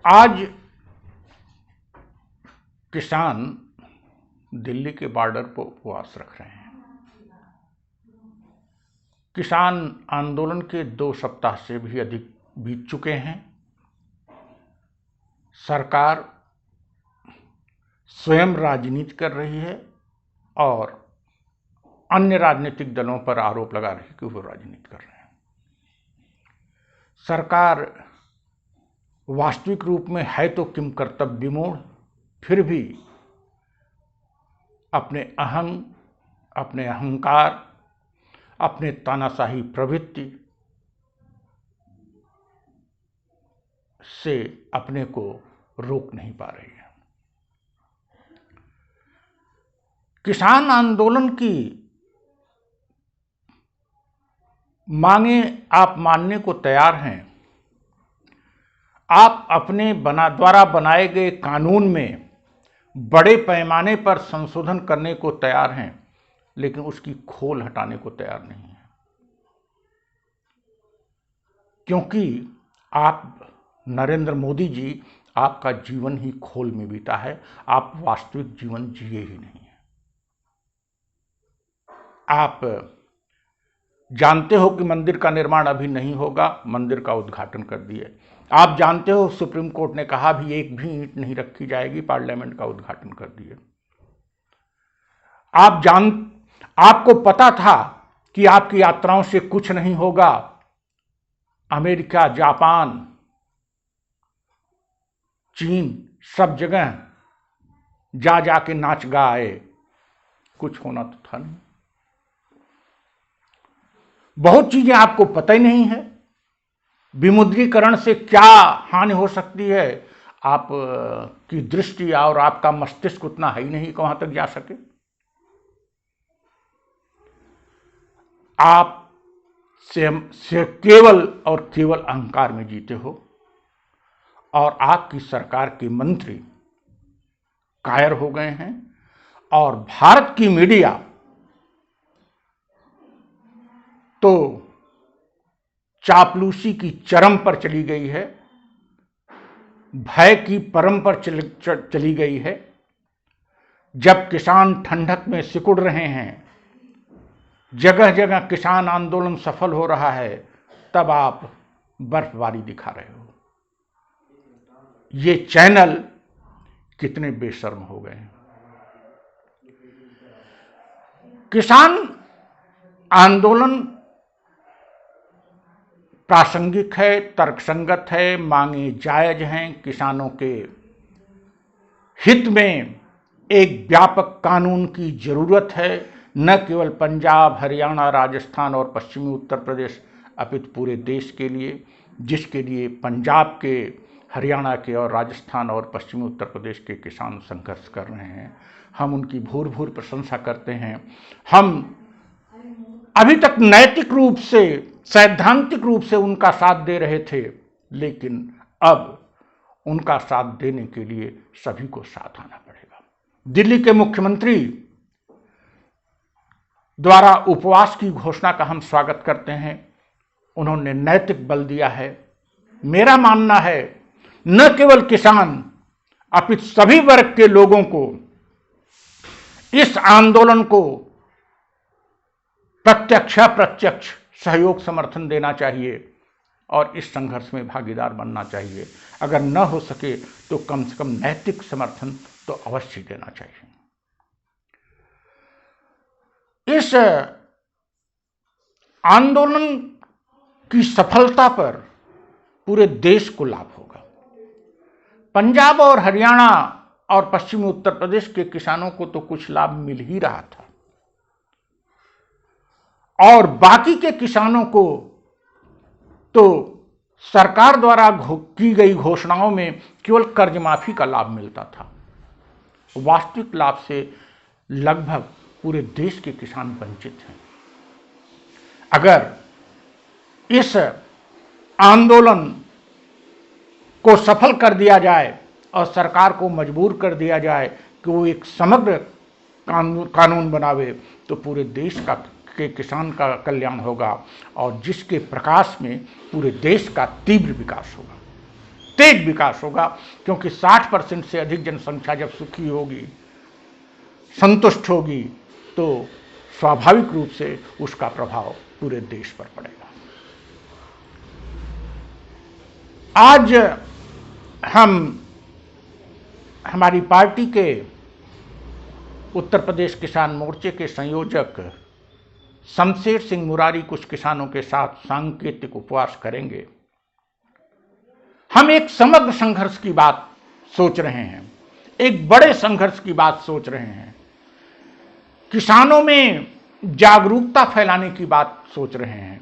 आज किसान दिल्ली के बॉर्डर पर उपवास रख रहे हैं। किसान आंदोलन के 2 सप्ताह से भी अधिक बीत चुके हैं। सरकार स्वयं राजनीति कर रही है और अन्य राजनीतिक दलों पर आरोप लगा रही है कि वो राजनीति कर रहे हैं। सरकार वास्तविक रूप में है तो किम कर्तव्य विमूढ़, फिर भी अपने अहंकार, अपने तानाशाही प्रवृत्ति से अपने को रोक नहीं पा रही है। किसान आंदोलन की मांगे आप मानने को तैयार हैं। आप अपने द्वारा बनाए गए कानून में बड़े पैमाने पर संशोधन करने को तैयार हैं, लेकिन उसकी खोल हटाने को तैयार नहीं है, क्योंकि आप नरेंद्र मोदी जी, आपका जीवन ही खोल में बीता है। आप वास्तविक जीवन जिए ही नहीं है। आप जानते हो कि मंदिर का निर्माण अभी नहीं होगा, मंदिर का उद्घाटन कर दिए। आप जानते हो सुप्रीम कोर्ट ने कहा भी एक भी ईंट नहीं रखी जाएगी, पार्लियामेंट का उद्घाटन कर दिए। आपको पता था कि आपकी यात्राओं से कुछ नहीं होगा। अमेरिका, जापान, चीन, सब जगह जा के नाच गा आए, कुछ होना तो था नहीं। बहुत चीजें आपको पता ही नहीं है। विमुद्रीकरण से क्या हानि हो सकती है, आप की दृष्टि और आपका मस्तिष्क उतना है ही नहीं कि वहां तक जा सके। आप से केवल और केवल अहंकार में जीते हो और आपकी सरकार के मंत्री कायर हो गए हैं और भारत की मीडिया तो चापलूसी की चरम पर चली गई है, भय की परम पर चली गई है। जब किसान ठंडक में सिकुड़ रहे हैं, जगह जगह किसान आंदोलन सफल हो रहा है, तब आप बर्फबारी दिखा रहे हो। ये चैनल कितने बेशर्म हो गए हैं। किसान आंदोलन प्रासंगिक है, तर्कसंगत है, मांगे जायज हैं। किसानों के हित में एक व्यापक कानून की जरूरत है, न केवल पंजाब, हरियाणा, राजस्थान और पश्चिमी उत्तर प्रदेश, अपितु पूरे देश के लिए, जिसके लिए पंजाब के, हरियाणा के और राजस्थान और पश्चिमी उत्तर प्रदेश के किसान संघर्ष कर रहे हैं। हम उनकी भूर भूर प्रशंसा करते हैं। हम अभी तक नैतिक रूप से, सैद्धांतिक रूप से उनका साथ दे रहे थे, लेकिन अब उनका साथ देने के लिए सभी को साथ आना पड़ेगा। दिल्ली के मुख्यमंत्री द्वारा उपवास की घोषणा का हम स्वागत करते हैं। उन्होंने नैतिक बल दिया है। मेरा मानना है न केवल किसान अपितु सभी वर्ग के लोगों को इस आंदोलन को प्रत्यक्ष सहयोग समर्थन देना चाहिए और इस संघर्ष में भागीदार बनना चाहिए। अगर न हो सके तो कम से कम नैतिक समर्थन तो अवश्य देना चाहिए। इस आंदोलन की सफलता पर पूरे देश को लाभ होगा। पंजाब और हरियाणा और पश्चिमी उत्तर प्रदेश के किसानों को तो कुछ लाभ मिल ही रहा था, और बाकी के किसानों को तो सरकार द्वारा की गई घोषणाओं में केवल कर्ज माफी का लाभ मिलता था। वास्तविक लाभ से लगभग पूरे देश के किसान वंचित हैं। अगर इस आंदोलन को सफल कर दिया जाए और सरकार को मजबूर कर दिया जाए कि वो एक समग्र कानून बनावे, तो पूरे देश के किसान का कल्याण होगा और जिसके प्रकाश में पूरे देश का तीव्र विकास होगा। तेज विकास होगा, क्योंकि 60% से अधिक जनसंख्या जब सुखी होगी, संतुष्ट होगी, तो स्वाभाविक रूप से उसका प्रभाव पूरे देश पर पड़ेगा। आज हमारी पार्टी के उत्तर प्रदेश किसान मोर्चे के संयोजक शमशेर सिंह मुरारी कुछ किसानों के साथ सांकेतिक उपवास करेंगे। हम एक समग्र संघर्ष की बात सोच रहे हैं, एक बड़े संघर्ष की बात सोच रहे हैं, किसानों में जागरूकता फैलाने की बात सोच रहे हैं,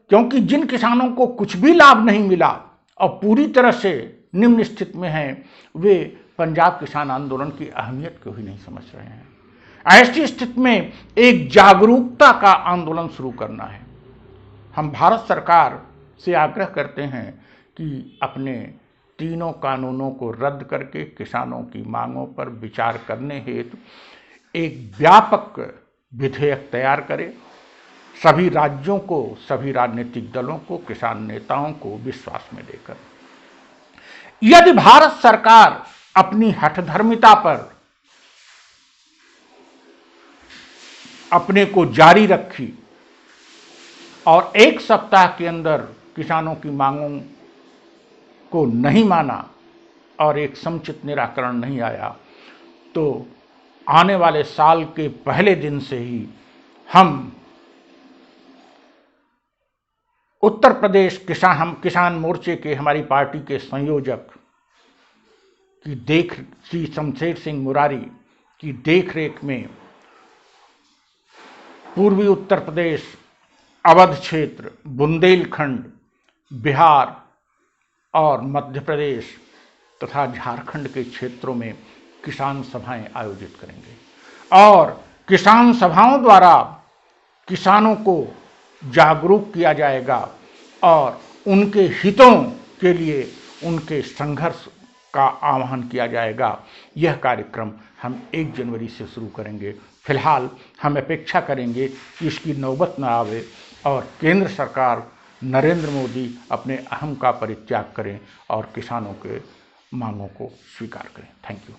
क्योंकि जिन किसानों को कुछ भी लाभ नहीं मिला और पूरी तरह से निम्न स्थिति में हैं, वे पंजाब किसान आंदोलन की अहमियत को ही नहीं समझ रहे हैं। ऐसी स्थिति में एक जागरूकता का आंदोलन शुरू करना है। हम भारत सरकार से आग्रह करते हैं कि अपने तीनों कानूनों को रद्द करके किसानों की मांगों पर विचार करने हेतु एक व्यापक विधेयक तैयार करे। सभी राज्यों को, सभी राजनीतिक दलों को, किसान नेताओं को विश्वास में लेकर, यदि भारत सरकार अपनी हठधर्मिता पर अपने को जारी रखी और एक सप्ताह के अंदर किसानों की मांगों को नहीं माना और एक समुचित निराकरण नहीं आया, तो आने वाले साल के पहले दिन से ही हम उत्तर प्रदेश किसान मोर्चे के, हमारी पार्टी के संयोजक श्री शमशेर सिंह मुरारी की देखरेख में पूर्वी उत्तर प्रदेश, अवध क्षेत्र, बुंदेलखंड, बिहार और मध्य प्रदेश तथा झारखंड के क्षेत्रों में किसान सभाएं आयोजित करेंगे और किसान सभाओं द्वारा किसानों को जागरूक किया जाएगा और उनके हितों के लिए उनके संघर्ष का आह्वान किया जाएगा। यह कार्यक्रम हम 1 जनवरी से शुरू करेंगे। फिलहाल हम अपेक्षा करेंगे कि इसकी नौबत न आवे और केंद्र सरकार नरेंद्र मोदी अपने अहम का परित्याग करें और किसानों के मांगों को स्वीकार करें। Thank you.